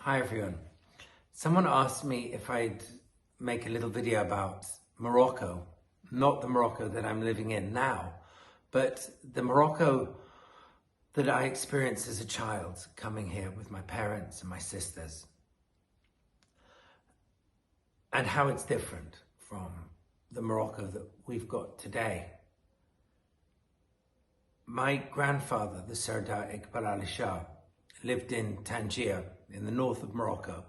Hi everyone. Someone asked me if I'd make a little video about Morocco, not the Morocco that I'm living in now, but the Morocco that I experienced as a child coming here with my parents and my sisters, and how it's different from the Morocco that we've got today. My grandfather, the Serdar Iqbal Ali Shah, lived in Tangier in the north of Morocco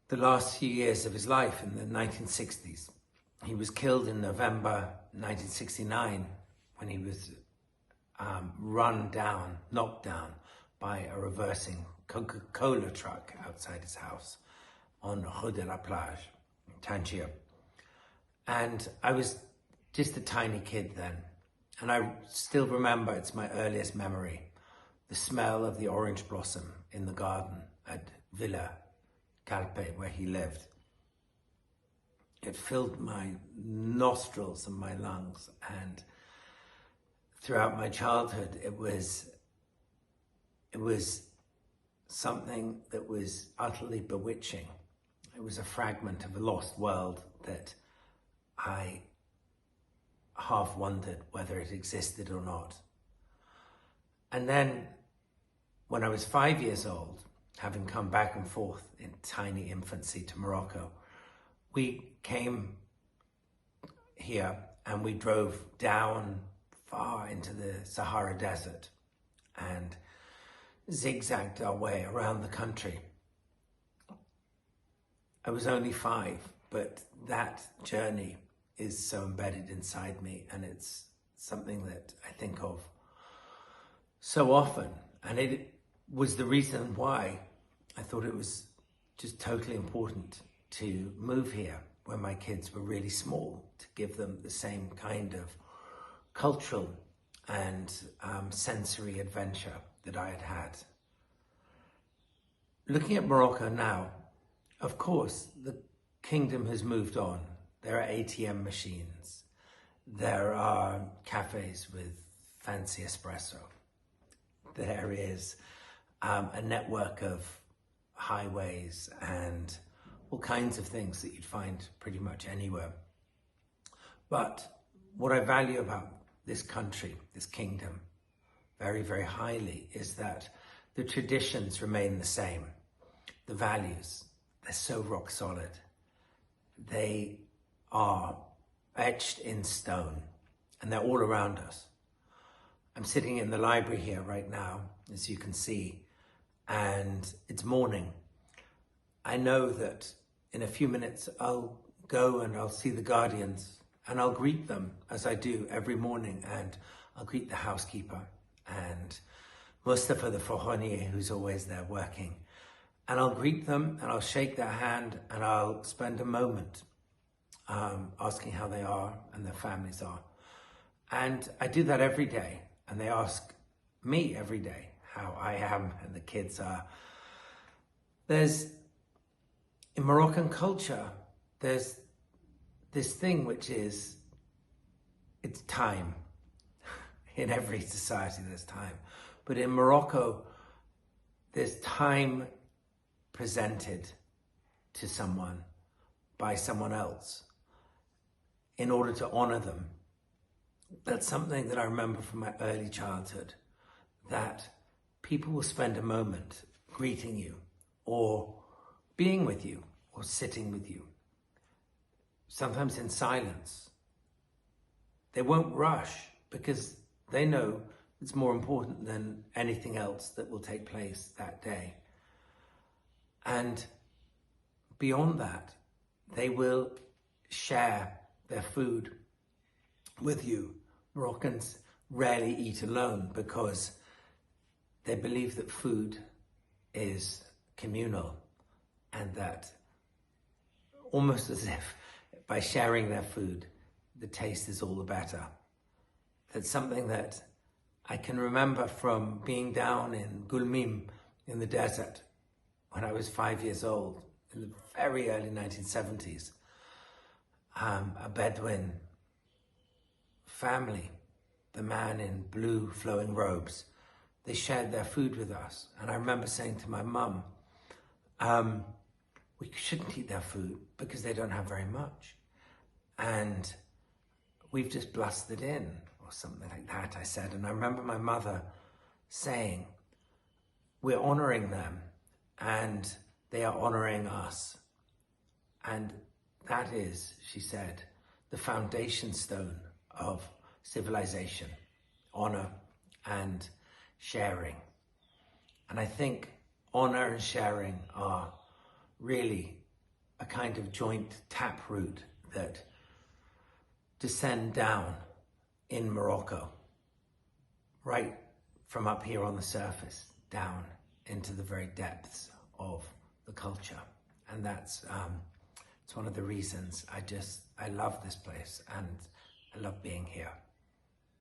the last few years of his life in the 1960s. He was killed in November 1969 when he was knocked down by a reversing Coca-Cola truck outside his house on Rue de la Plage, Tangier. And I was just a tiny kid then. And I still remember, it's my earliest memory, the smell of the orange blossom in the garden at Villa Calpe, where he lived. It filled my nostrils and my lungs, and throughout my childhood, it was something that was utterly bewitching. It was a fragment of a lost world that I half wondered whether it existed or not. And then when I was 5 years old, having come back and forth in tiny infancy to Morocco, we came here and we drove down far into the Sahara Desert and zigzagged our way around the country. I was only 5, but that journey is so embedded inside me, and it's something that I think of so often. And it was the reason why I thought it was just totally important to move here when my kids were really small, to give them the same kind of cultural and sensory adventure that I had had. Looking at Morocco now, of course, the kingdom has moved on. There are ATM machines. There are cafes with fancy espresso. There is a network of highways and all kinds of things that you'd find pretty much anywhere. But what I value about this country, this kingdom, very, very highly, is that the traditions remain the same. The values, they're so rock solid. They are etched in stone, and they're all around us. I'm sitting in the library here right now, as you can see, and it's morning. I know that in a few minutes I'll go and I'll see the guardians, and I'll greet them as I do every morning, and I'll greet the housekeeper and Mustafa the Fahonier, who's always there working. And I'll greet them and I'll shake their hand and I'll spend a moment asking how they are and their families are. And I do that every day, and they ask me every day how I am and the kids are. In Moroccan culture, there's this thing which is, it's time. In every society there's time. But in Morocco, there's time presented to someone by someone else in order to honor them. That's something that I remember from my early childhood, that people will spend a moment greeting you or being with you or sitting with you, sometimes in silence. They won't rush because they know it's more important than anything else that will take place that day. And beyond that, they will share their food with you. Moroccans rarely eat alone because they believe that food is communal, and that almost as if by sharing their food, the taste is all the better. That's something that I can remember from being down in Gulmim in the desert when I was 5 years old, in the very early 1970s. A Bedouin family, the man in blue flowing robes, they shared their food with us. And I remember saying to my mum, we shouldn't eat their food because they don't have very much. And we've just blasted in, or something like that, I said. And I remember my mother saying, we're honoring them and they are honoring us. And that is, she said, the foundation stone of civilization, honor and sharing. And I think honor and sharing are really a kind of joint taproot that descend down in Morocco, right from up here on the surface, down into the very depths of the culture. And that's it's one of the reasons I love this place and I love being here.